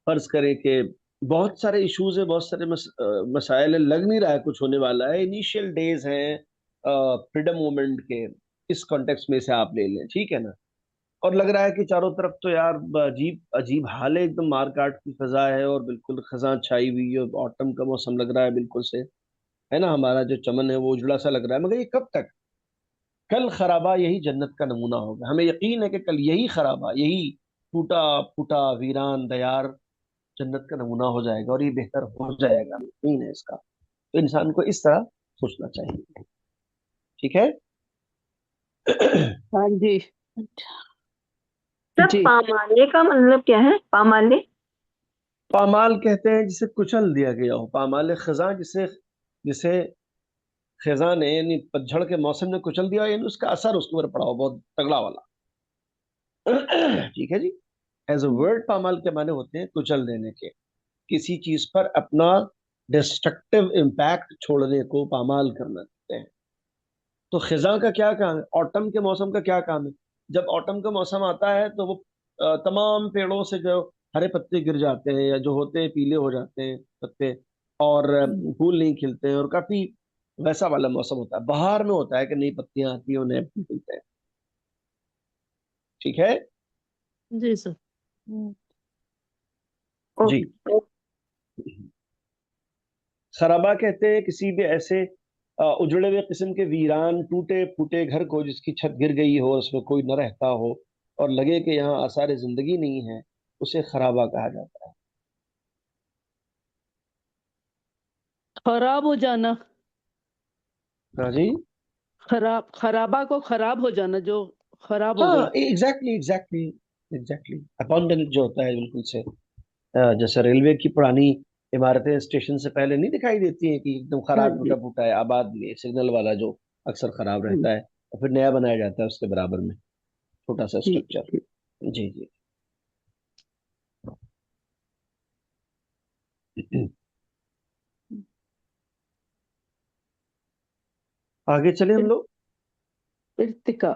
फर्ज करें कि बहुत सारे इश्यूज है, बहुत सारे मसाइल है, लग नहीं रहा है कुछ होने वाला है, इनिशियल डेज हैं फ्रीडम मूवमेंट के, इस कॉन्टेक्स्ट में से आप ले लें, ठीक है ना। और लग रहा है कि चारों तरफ तो यार अजीब अजीब हाल है, एकदम मार काट की फजा है और बिल्कुल खजा छाई हुई है, ऑटम का मौसम लग रहा है बिल्कुल से, है ना, हमारा जो चमन है वो उजड़ा सा लग रहा है, मगर ये कब तक। कल खराबा यही जन्नत का नमूना होगा। हमें यकीन है कि कल यही खराबा, यही टूटा फूटा वीरान दयार जन्नत का नमूना हो जाएगा और ये बेहतर हो जाएगा, यकीन है इसका। तो इंसान को इस तरह सोचना चाहिए, ठीक है। हाँ जी। सर जी पामाले का मतलब क्या है? पामाले? पामाल कहते हैं जिसे कुचल दिया गया हो, पामाल खजा जिसे जिसे खजा ने यानी पतझड़ के मौसम ने कुचल दिया, यानी उसका असर उसके ऊपर पड़ा हो बहुत तगड़ा वाला। ठीक है जी। एज अ वर्ड पामाल के माने होते हैं कुचल देने के, किसी चीज पर अपना डिस्ट्रक्टिव इम्पैक्ट छोड़ने को पामाल करना कहते हैं। तो खिजा का क्या काम है, ऑटम के मौसम का क्या काम है। जब ऑटम का मौसम आता है तो वो तमाम पेड़ों से जो हरे पत्ते गिर जाते हैं या जो होते हैं पीले हो जाते हैं पत्ते, और फूल नहीं खिलते हैं, और काफी वैसा वाला मौसम होता है। बहार में होता है कि नई पत्तियां आती हैं और नए फूल खिलते हैं, ठीक है जी सर। जी। ओके। खराबा कहते हैं किसी भी ऐसे उजड़े हुए किस्म के वीरान टूटे फूटे घर को जिसकी छत गिर गई हो, उसमें कोई न रहता हो और लगे कि यहाँ आसार जिंदगी नहीं है, उसे खराबा कहा जाता है। खराब हो जाना। हाँ जी। खराबा को खराब हो जाना, जो खराब हो हाँ गई। एग्जैक्टली एग्जैक्टली एग्जैक्टली, अबंडन जो होता है बिल्कुल से। जैसे रेलवे की पुरानी इमारतें स्टेशन से पहले नहीं दिखाई देती हैं कि एकदम हाँ खराब जी। टूटा फूटा है, आबाद नहीं है, सिग्नल वाला जो अक्सर खराब हम्म, रहता है और फिर नया बनाया जाता है उसके बराबर में, छोटा सा जी स्ट्रक्चर। जी। जी जी। आगे चले हम लोग। इर्तिका।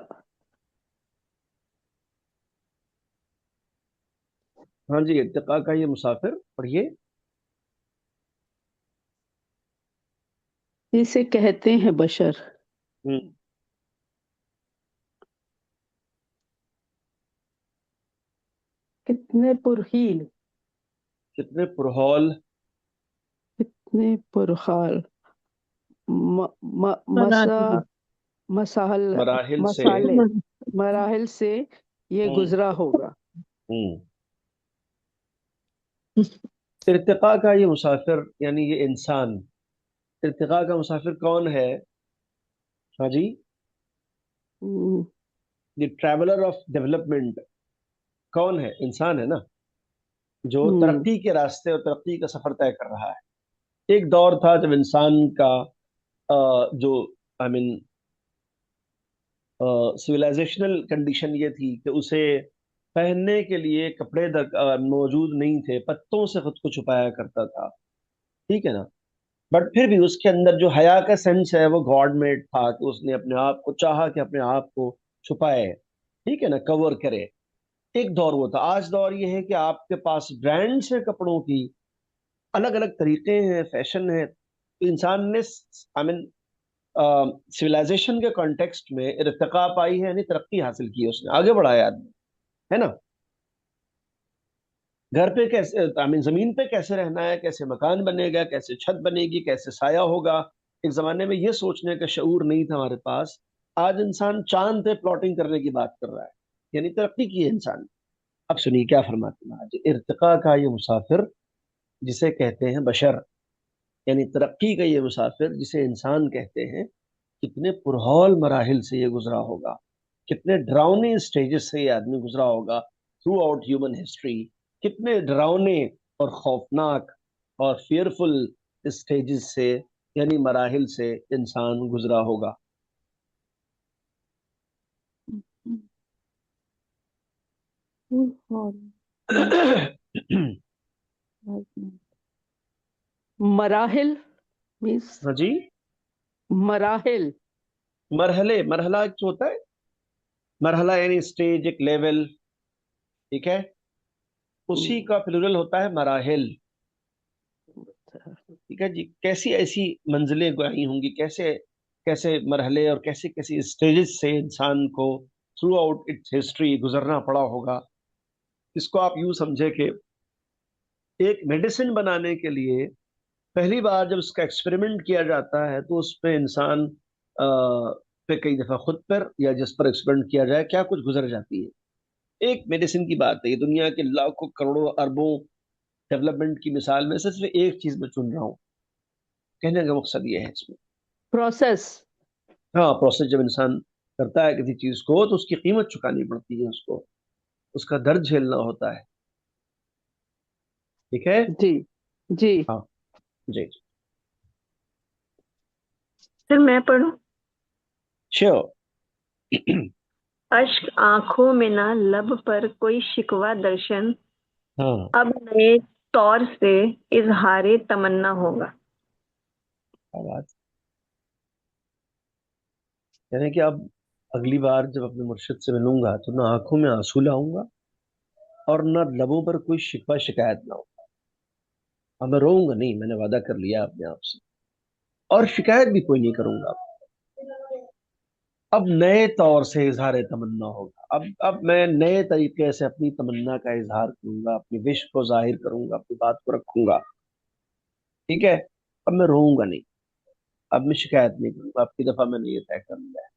हाँ जी, इत्तिका का ये मुसाफिर पढ़िए। इसे कहते हैं बशर, हम्म, कितने पुरहील, कितने पुरहौल, कितने पुरहाल, म, म, मसा मराठी। मसाहल मराहिल से। मसाले मराहिल से ये हम्म गुजरा होगा। हम्म। इर्तिका का ये मुसाफिर यानी ये इंसान, इर्तिका का मुसाफिर कौन है। हाँ जी, हम्म, ये ट्रैवलर ऑफ डेवलपमेंट कौन है, इंसान है ना, जो हम्म, तरक्की के रास्ते और तरक्की का सफर तय कर रहा है। एक दौर था जब इंसान का जो आई मीन सिविलाइजेशनल कंडीशन ये थी कि उसे पहनने के लिए कपड़े मौजूद नहीं थे, पत्तों से खुद को छुपाया करता था। ठीक है ना। बट फिर भी उसके अंदर जो हया का सेंस है वो गॉड मेड था, कि उसने अपने आप को चाहा कि अपने आप को छुपाए, ठीक है ना, कवर करे। एक दौर वो था। आज दौर ये है कि आपके पास ब्रांड्स हैं कपड़ों की, अलग अलग तरीके हैं, फैशन है। इंसान ने, आई मीन, सिविलाइजेशन के कॉन्टेक्स्ट में इर्तिका पाई है, यानी तरक्की हासिल की है, उसने आगे बढ़ाया आदमी, है ना। घर पे कैसे, आई मीन, जमीन पे कैसे रहना है, कैसे मकान बनेगा, कैसे छत बनेगी, कैसे साया होगा, एक जमाने में ये सोचने का शऊर नहीं था हमारे पास। आज इंसान चांद पे प्लॉटिंग करने की बात कर रहा है, यानी तरक्की की है इंसान ने। अब सुनिए क्या फरमाते हैं आज, इर्तिका का ये मुसाफिर जिसे कहते हैं बशर, यानी तरक्की का ये मुसाफिर जिसे इंसान कहते हैं, कितने पुरहौल मराहिल से ये गुजरा होगा, कितने डरावने स्टेजेस से ये आदमी गुजरा होगा थ्रू आउट ह्यूमन हिस्ट्री। कितने डरावने और खौफनाक और फियरफुल स्टेजेस से, यानी मराहिल से इंसान गुजरा होगा। मराहिल मीन्स हाँ जी। मराहिल। मरहले, मरहला एक जो होता है, मरहला यानी स्टेज, एक लेवल, ठीक है, उसी का प्लुरल होता है मराहिल। ठीक है जी। कैसी ऐसी मंजिलें गाई होंगी, कैसे कैसे मरहले और कैसे कैसे स्टेजेस से इंसान को थ्रू आउट इट्स हिस्ट्री गुजरना पड़ा होगा। इसको आप यूं समझे कि एक मेडिसिन बनाने के लिए पहली बार जब उसका एक्सपेरिमेंट किया जाता है तो उस पे इंसान पे कई दफा खुद पर या जिस पर एक्सपेरिमेंट किया जाए क्या कुछ गुजर जाती है। एक मेडिसिन की बात है, ये दुनिया के लाखों करोड़ों अरबों डेवलपमेंट की मिसाल में से सिर्फ एक चीज मैं चुन रहा हूँ। कहने का मकसद ये है इसमें, प्रोसेस। हाँ, प्रोसेस जब इंसान करता है किसी चीज को तो उसकी कीमत चुकानी पड़ती है, उसको उसका दर्द झेलना होता है। ठीक है। जी जी। हाँ जी जी। फिर मैं पढ़ूं। श्योर। अश्क आंखों में ना, लब पर कोई शिकवा दर्शन, हाँ, अब नए तौर से इजहारे तमन्ना होगा। आवाज, यानी कि अब अगली बार जब अपने मुर्शिद से मिलूंगा तो ना आंखों में आंसू लाऊंगा और ना लबों पर कोई शिकवा शिकायत ना हो। अब मैं रोऊंगा नहीं, मैंने वादा कर लिया अपने आप से, और शिकायत भी कोई नहीं करूंगा। अब नए तौर से इजहार तमन्ना होगा। अब मैं नए तरीके से अपनी तमन्ना का इजहार करूंगा, अपनी विश को जाहिर करूंगा, अपनी बात को रखूंगा। ठीक है। अब मैं रोऊंगा नहीं, अब मैं शिकायत नहीं करूंगा, अब की दफा मैंने ये तय कर लिया है।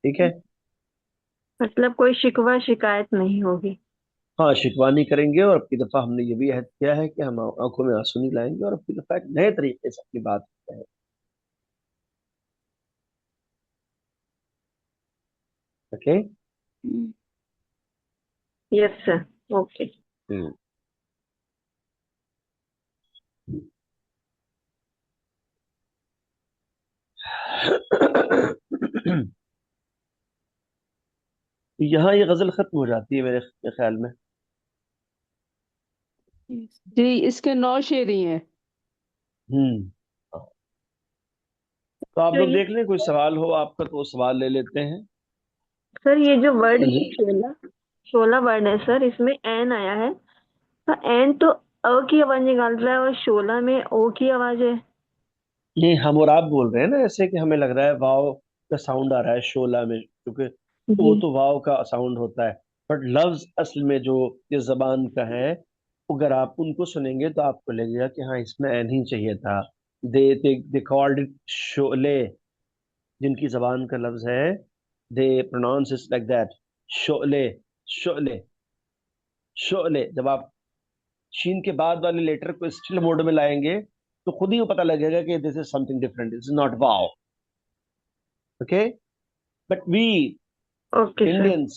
ठीक है। मतलब कोई शिकवा शिकायत नहीं होगी। हाँ, शिकवा नहीं करेंगे, और अब की दफा हमने ये भी अहद किया है कि हम आंखों में आंसू नहीं लाएंगे, और अब की दफा एक नए तरीके से अपनी बात करते हैं। ओके। Yes sir. ओके। हम्म। यहाँ ये गजल खत्म हो जाती है मेरे ख्याल में। जी, इसके 9 शेर ही हैं। हम्म। तो आप तो लोग ये देख लें, कोई सवाल हो आपका तो वो सवाल ले लेते हैं। सर, ये जो वर्ड हाँ जी। शोला, शोला वर्ड है सर, इसमें एन आया है, तो एन तो अ की आवाज निकाल रहा है और शोला में ओ की आवाज है। नहीं, हम और आप बोल रहे हैं ना ऐसे कि हमें लग रहा है वाव का साउंड आ रहा है शोला में, क्योंकि वो जी। तो वाव का साउंड होता है। बट लफ्ज असल में जो इस जबान का है, अगर आप उनको सुनेंगे तो आपको लगेगा कि हाँ, इसमें एन ही चाहिए था। दे कॉल्ड इट शोले, जिनकी जबान का लफ्ज है, they pronounce it like that, Sholay, Sholay, Sholay. जब आप शीन के बाद वाले लेटर को स्टिल मोड में लाएंगे तो खुद ही वो पता लगेगा कि this is something different, this is not wow. Okay. But we okay sir. Indians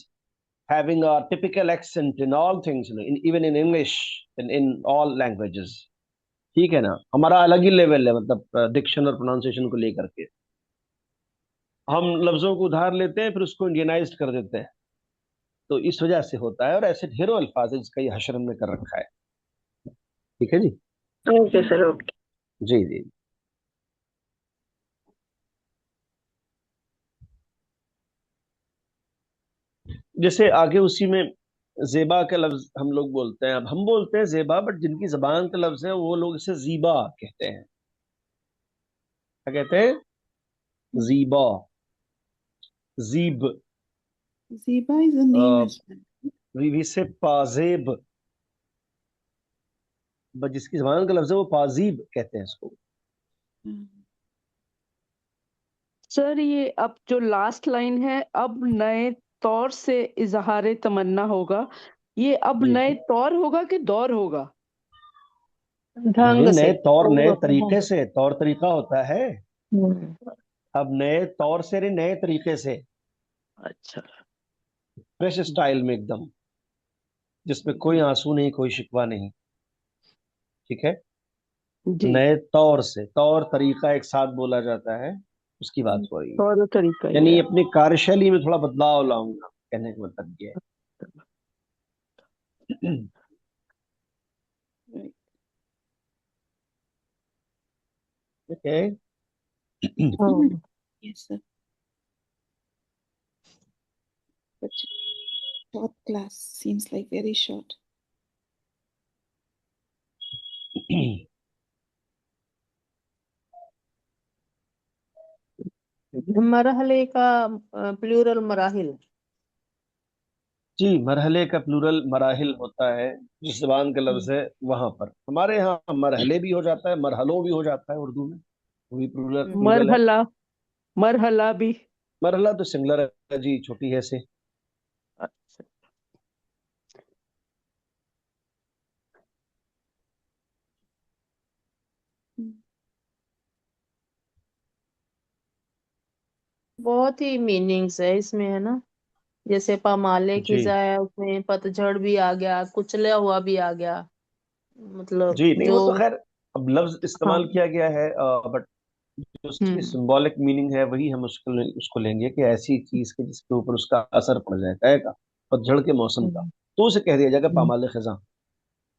having a typical accent in all things, even in English, in all languages, ठीक है ना, हमारा अलग ही लेवल है, मतलब डिक्शन और प्रोनाउंसिएशन को लेकर के। हम लफ्जों को उधार लेते हैं फिर उसको इंडियनाइज्ड कर देते हैं। तो इस वजह से होता है, और ऐसे ढेरों अल्फाज है जिसका ये हशर हमने कर रखा है। ठीक है जी। Okay sir, okay. जी जी। जैसे आगे उसी में जेबा का लफ्ज हम लोग बोलते हैं, अब हम बोलते हैं जेबा, बट जिनकी जबान का लफ्ज है वो लोग इसे जीबा कहते हैं। क्या कहते हैं? जीबा, जीब। Zeba is a name as well. We say पाजेब, बट जिसकी जबान का लफ्ज है वो पाजीब कहते हैं इसको। Hmm. सर ये अब जो लास्ट लाइन है, अब नए तौर से इजहार तमन्ना होगा, ये अब जी नए जी। तौर होगा कि दौर होगा? नहीं, ढंग से। नए तौर, और नए होता है तरीके ढंग। से, तौर तरीका होता है। हम्म। अब नए तौर से नहीं, नए तरीके से, अच्छा। फ्रेश स्टाइल में एकदम, जिसमें कोई आंसू नहीं, कोई शिकवा नहीं। ठीक है। जी। नए तौर से, तौर तरीका एक साथ बोला जाता है, उसकी बात हो रही है। तौर तरीका ही यानी है। अपनी कार्यशैली में थोड़ा बदलाव लाऊंगा, कहने का मतलब ये है। ओके। हाँ। Yes, sir. But short class seems like very short. मरहले का प्लूरल मराहिल। जी, मरहले का प्लूरल मराहिल होता है, जिस जबान का लफ्ज है वहां पर। हमारे यहाँ मरहले भी हो जाता है, मरहलों भी हो जाता है उर्दू में, वो भी प्लूरल प्लूरल है। मरहला, मरहला भी। मरहला तो सिंगुलर है जी, छोटी है से। अच्छा। Hmm. बहुत ही मीनिंग्स है इसमें, है ना। जैसे पामाले की जी जाए, उसमें पतझड़ भी आ गया, कुचला हुआ भी आ गया। मतलब जी। नहीं, जो। वो तो खैर अब लफ्ज हाँ। इस्तेमाल किया गया है, बट जो उसकी हम्म। सिंबॉलिक मीनिंग है वही हम उसको लेंगे कि ऐसी चीज के जिसके ऊपर उसका असर पड़ जाए, तय का, पतझड़ के मौसम का। हम्म। तो उसे कह दिया जाएगा हम्म। पामाल खजा,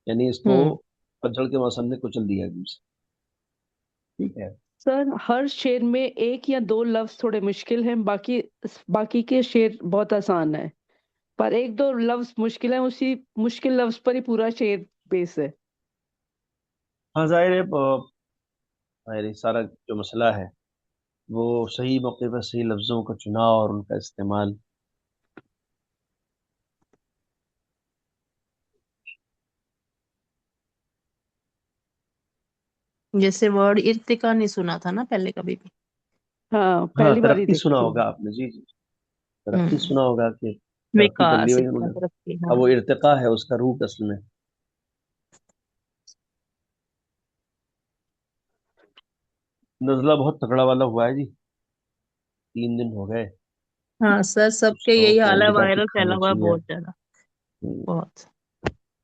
यानी इसको हम्म। पतझड़ के मौसम ने कुचल दिया एकदम से। ठीक है। सर हर शेर में एक या दो लफ्ज थोड़े मुश्किल हैं, बाकी बाकी के शेर बहुत आसान है, पर एक दो लफ्ज मुश्किल है, उसी मुश्किल लफ्ज पर ही पूरा शेर बेस है। हाँ, जाहिर है, जाहिर है, सारा जो मसला है वो सही मौके पर सही लफ्जों का चुनाव और उनका इस्तेमाल। जैसे वर्ड इर्तिका नहीं सुना था ना पहले कभी भी। हाँ, हाँ, पहली बार ही तरक्की सुना देखी होगा है। आपने, जी जी। तरक्की हम्म। सुना होगा कि तरक्की कर ली विकास, वही इतना हमने। तरक्की, अब वो हाँ। इर्तिका है उसका रूट असल में। नजला बहुत तगड़ा वाला हुआ है जी, 3 दिन हो गए। हाँ सर, सबके उसको यही हाल फोन है, भी काफी वायरल फैला खाना हुआ है चाहिए। बहुत ज्यादा। हम्म। बहुत।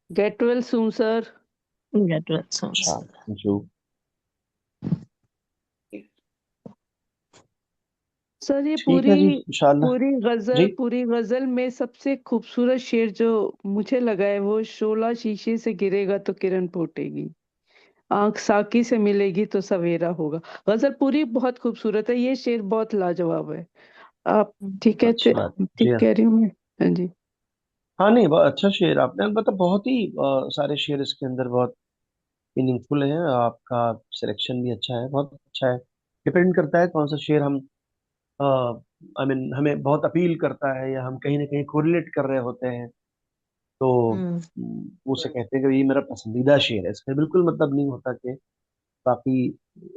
Get well soon sir. Get well soon अच्छा, सर। जो सर ये ठीक है जी, इंशाल्लाह। जी। पूरी गजल में सबसे खूबसूरत शेर जो मुझे लगा है वो, शोला शीशे से गिरेगा तो किरण फूटेगी, आंख साकी से मिलेगी तो सवेरा होगा। गजल पूरी बहुत खूबसूरत है, ये शेर बहुत लाजवाब है। आप ठीक है, अच्छी बात, जी ठीक हाँ। कह रही हूँ मैं? हाँ जी। हाँ, नहीं, बहुत अच्छा शेर आपने, मतलब बहुत ही सारे शेर इसके अंदर बहुत मीनिंगफुल हैं। आपका सिलेक्शन भी अच्छा है, बहुत अच्छा है। डिपेंड करता है कौन सा शेर हम, आई मीन, हमें बहुत अपील करता है या हम कहीं ना कहीं कोरिलेट कर रहे होते हैं, तो हम्म। उसे कहते हैं कि ये मेरा पसंदीदा शेर है। इसका बिल्कुल मतलब नहीं होता कि बाकी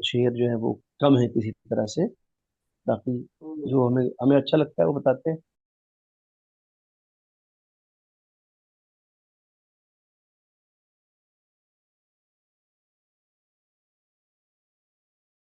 शेर जो है वो कम है किसी तरह से। बाकी जो हमें हमें अच्छा लगता है वो बताते हैं।